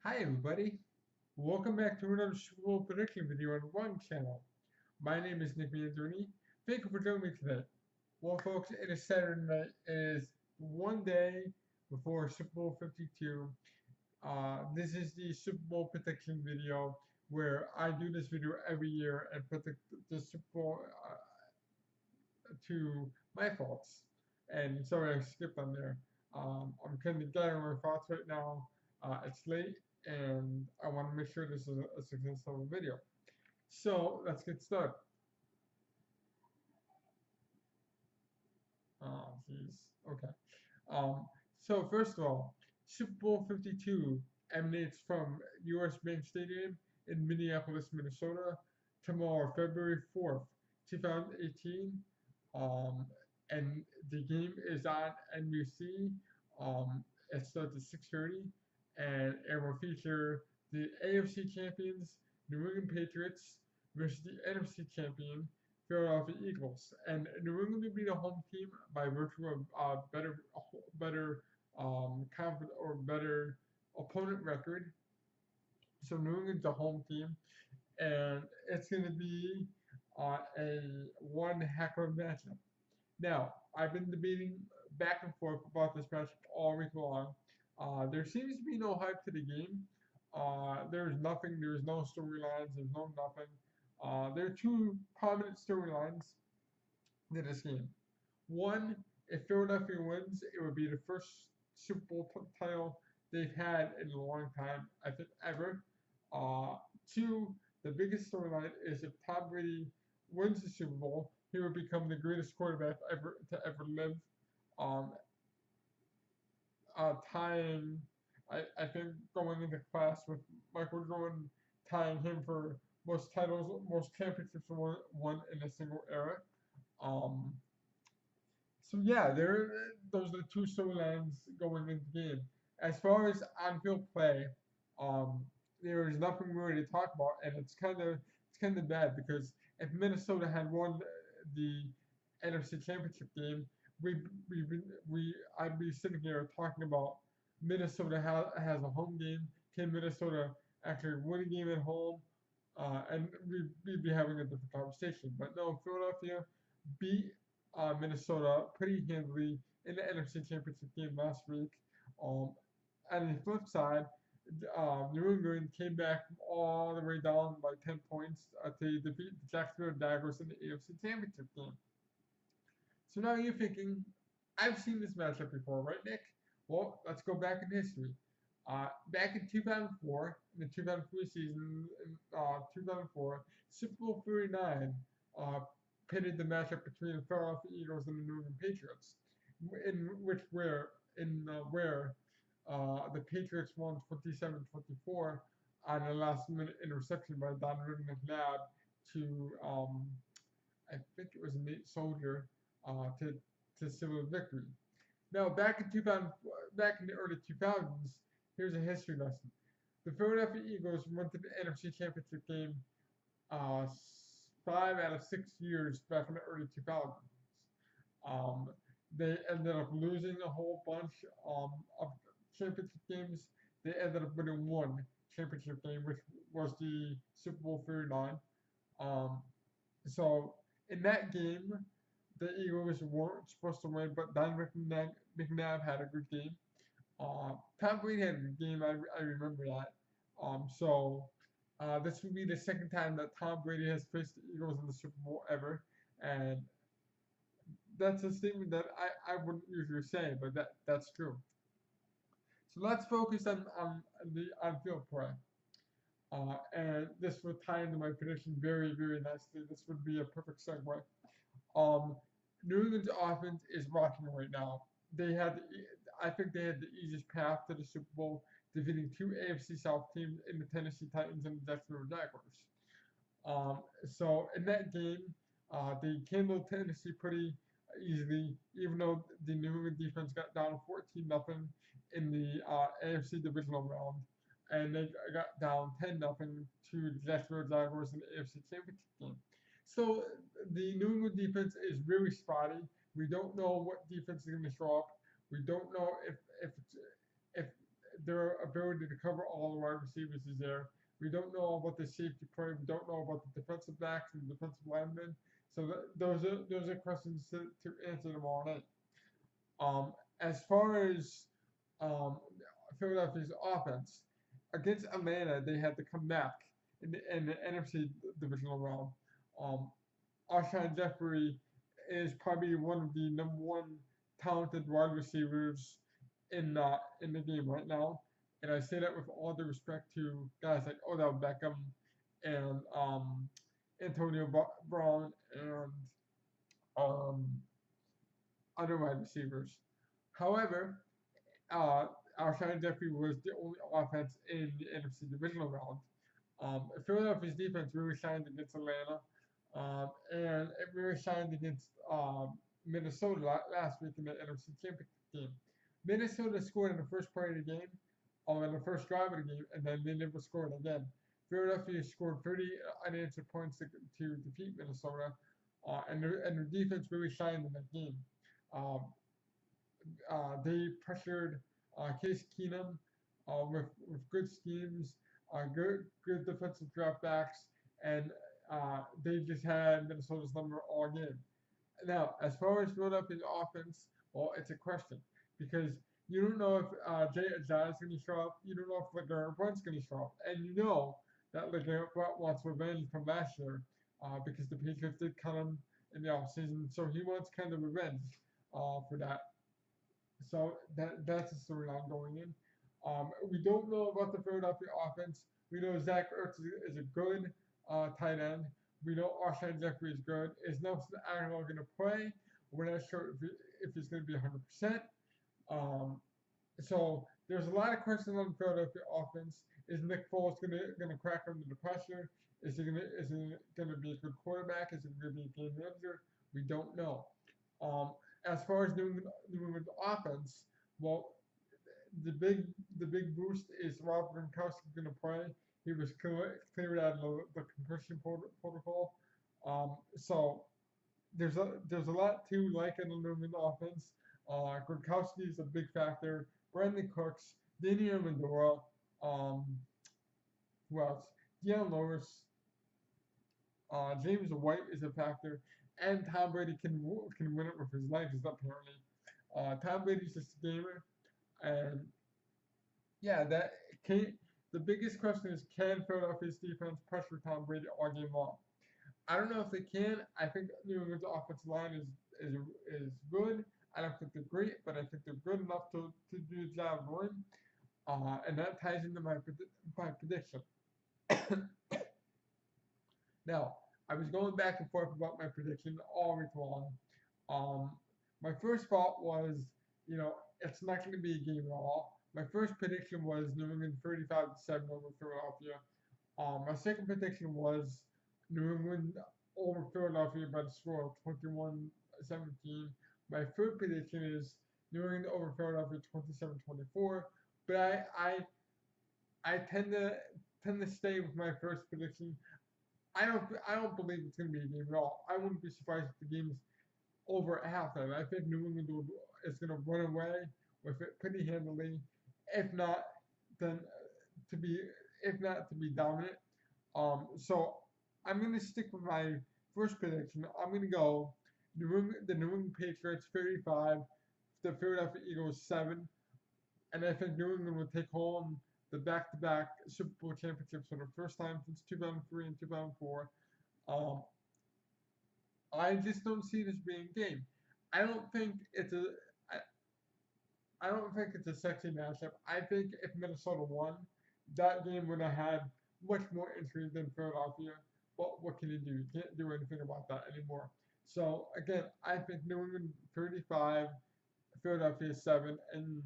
Hi everybody, welcome back to another Super Bowl prediction video on One Channel. My name is Nick Manzione. Thank you for joining me today. Well folks, it is Saturday night. It is one day before Super Bowl 52. This is the Super Bowl prediction video where I do this video every year and predict the Super Bowl to my thoughts. And sorry I skipped on there. I'm kind of gathering my thoughts right now. It's late and I want to make sure this is a successful video. So let's get started. Oh, jeez. Okay. Um, so first of all, Super Bowl 52 emanates from U.S. Bank Stadium in Minneapolis, Minnesota, tomorrow, February 4th, 2018. Um, and the game is on NBC. It starts at 6:30, and it will feature the AFC champions, New England Patriots, versus the NFC champion, Philadelphia Eagles. And New England will be the home team by virtue of better confident or better opponent record. So New England's the home team, and it's going to be a one heck of a matchup. Now, I've been debating back and forth about this matchup all week long. There seems to be no hype to the game. There's nothing. There's no storylines. There's no nothing. There are two prominent storylines to this game. One, if Philadelphia wins, it would be the first Super Bowl title they've had in a long time, I think ever. Uh, Two, the biggest storyline is if Tom Brady wins the Super Bowl, he would become the greatest quarterback ever to ever live. Um, Tying, I think going into class with Michael Jordan, tying him for most titles, most championships won in a single era. Um, so yeah, those are the two storylines going into the game. As far as on-field play, um, there is nothing really to talk about, and it's kind of bad because if Minnesota had won the NFC Championship game, we we we I'd be sitting here talking about Minnesota has a home game. Can Minnesota actually win a game at home? And we'd be having a different conversation. But no, Philadelphia beat Minnesota pretty handily in the NFC Championship game last week. Um, on the flip side, New England came back all the way down by 10 points to defeat the Jacksonville Jaguars in the AFC Championship game. So now you're thinking, I've seen this matchup before, right, Nick? Well, let's go back in history. Back in 2004, in the 2003 season, 2004, Super Bowl 39 uh, pitted the matchup between the Philadelphia Eagles and the New England Patriots, in which where the Patriots won 27-24 on a last-minute interception by Donovan McNabb to I think it was Nate Soldier to seal a victory. Now, back in the early 2000s, here's a history lesson. The Philadelphia Eagles went to the NFC Championship game uh, 5 out of 6 years back in the early 2000s. Um, they ended up losing a whole bunch of championship games. They ended up winning one championship game, which was the Super Bowl 39. Um, so in that game, the Eagles weren't supposed to win, but Don McNabb had a good game. Tom Brady had a good game. I remember that. This will be the second time that Tom Brady has faced the Eagles in the Super Bowl ever, and that's a statement that I wouldn't usually say, but that's true. So let's focus on the on-field play. And this would tie into my prediction very, very nicely. This would be a perfect segue. Um, New England's offense is rocking right now. I think they had the easiest path to the Super Bowl, defeating two AFC South teams in the Tennessee Titans and the Jacksonville Jaguars. So in that game, they handled Tennessee pretty easily, even though the New England defense got down 14-0 in the AFC divisional round, and they got down 10-0 to the Jacksonville Jaguars in the AFC Championship game. So the New England defense is really spotty. We don't know what defense is going to show up. We don't know if their ability to cover all the wide receivers is there. We don't know about the safety play. We don't know about the defensive backs and the defensive linemen. So those are questions to answer tomorrow night. As far as um, Philadelphia's offense against Atlanta, they had to come back in the NFC divisional round. Um, Alshon Jeffrey is probably one of the number one talented wide receivers in the game right now, and I say that with all due respect to guys like Odell Beckham and Antonio Brown and um, other wide receivers. However, uh, Alshon Jeffrey was the only offense in the NFC divisional round. Philadelphia's defense really shined against Atlanta, and it really shined against Minnesota last week in the NFC Championship game. Minnesota scored in the first play of the game, in the first drive of the game, and then they never scored again. Philadelphia scored 30 unanswered points to defeat Minnesota, and their defense really shined in that game. Um, they pressured Case Keenum with good schemes, good defensive draft backs, and they just had Minnesota's number all game. Now, as far as Philadelphia's offense, well, it's a question because you don't know if Jay Ajayi is going to show up. You don't know if LeGarrette Blount's going to show up, and you know that LeGarrette Blount wants revenge from last year because the Patriots did cut him in the offseason, so he wants kind of revenge for that. So that's the storyline going in. We don't know about the Philadelphia offense. We know Zach Ertz is a good tight end. We know Alshon Jeffrey is good. Is Nelson Aguilar going to play? We're not sure if he's going to be 100%. So there's a lot of questions on the Philadelphia offense. Is Nick Foles gonna crack under the pressure? Is he gonna be a good quarterback? Is he gonna be a game manager? We don't know. As far as New England offense, well, the big boost is Rob Gronkowski going to play. He was cleared out of the concussion protocol. So there's a lot to like in the New England offense. Gronkowski is a big factor. Brandon Cooks, Danny Amendola, um, who else? Deion Lewis, James White is a factor, and Tom Brady can win it with his legs apparently. Tom Brady's just a gamer, and yeah, that can. The biggest question is, can Philadelphia's defense pressure Tom Brady all game long? I don't know if they can. I think New England's offensive line is good. I don't think they're great, but I think they're good enough to do the job of win. And that ties into my prediction. Now, I was going back and forth about my prediction all week long. Um, my first thought was, it's not going to be a game at all. My first prediction was New England 35-7 over Philadelphia. My second prediction was New England over Philadelphia by the score of 21-17. My third prediction is New England over Philadelphia 27-24. But I tend to stay with my first prediction. I don't believe it's going to be a game at all. I wouldn't be surprised if the game's over at halftime. I think New England is going to run away with it pretty handily. If not, then to be dominant. So I'm going to stick with my first prediction. I'm going to go the New England Patriots 35, the Philadelphia Eagles 7, and I think New England will take home the back-to-back Super Bowl championships for the first time since 2003 and 2004. I just don't see this being a game. I don't think it's a I don't think it's a sexy matchup. I think if Minnesota won, that game would have had much more intrigue than Philadelphia. But what can you do? You can't do anything about that anymore. So again, I think New England 35, Philadelphia 7, and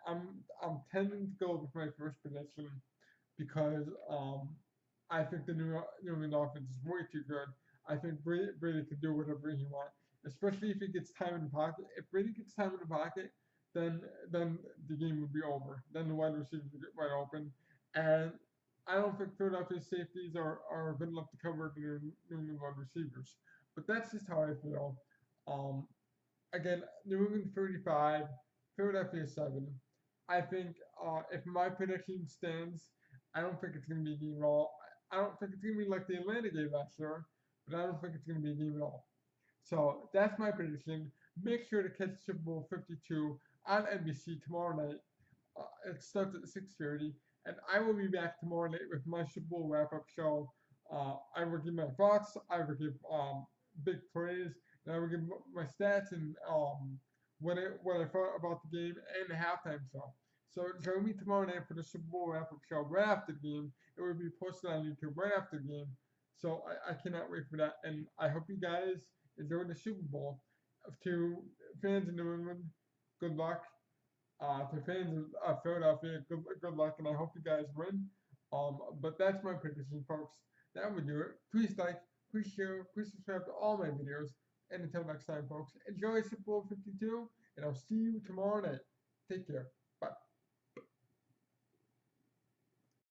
I'm tending to go with my first prediction because I think the New England offense is way too good. I think Brady can do whatever he wants, especially if he gets time in the pocket. If Brady gets time in the pocket, then the game would be over. Then the wide receivers would get wide open, and I don't think Philadelphia's safeties are good enough to cover the New England wide receivers. But that's just how I feel. Again, New England 35, Philadelphia 7. I think if my prediction stands, I don't think it's going to be a game at all. I don't think it's going to be like the Atlanta game last year, but I don't think it's going to be a game at all. So that's my prediction. Make sure to catch Super Bowl 52 on NBC tomorrow night. It starts at 6:30, and I will be back tomorrow night with my Super Bowl wrap-up show. I will give my thoughts. I will give big praise, and I will give my stats and what I thought about the game and the halftime show. So join me tomorrow night for the Super Bowl wrap-up show right after the game. It will be posted on YouTube right after the game. So I cannot wait for that, and I hope you guys enjoy the Super Bowl. To fans in New England, good luck. To fans of Philadelphia, good luck, and I hope you guys win. But that's my prediction, folks. That would do it. Please like, please share, please subscribe to all my videos. And until next time, folks, enjoy Super Bowl 52, and I'll see you tomorrow night. Take care.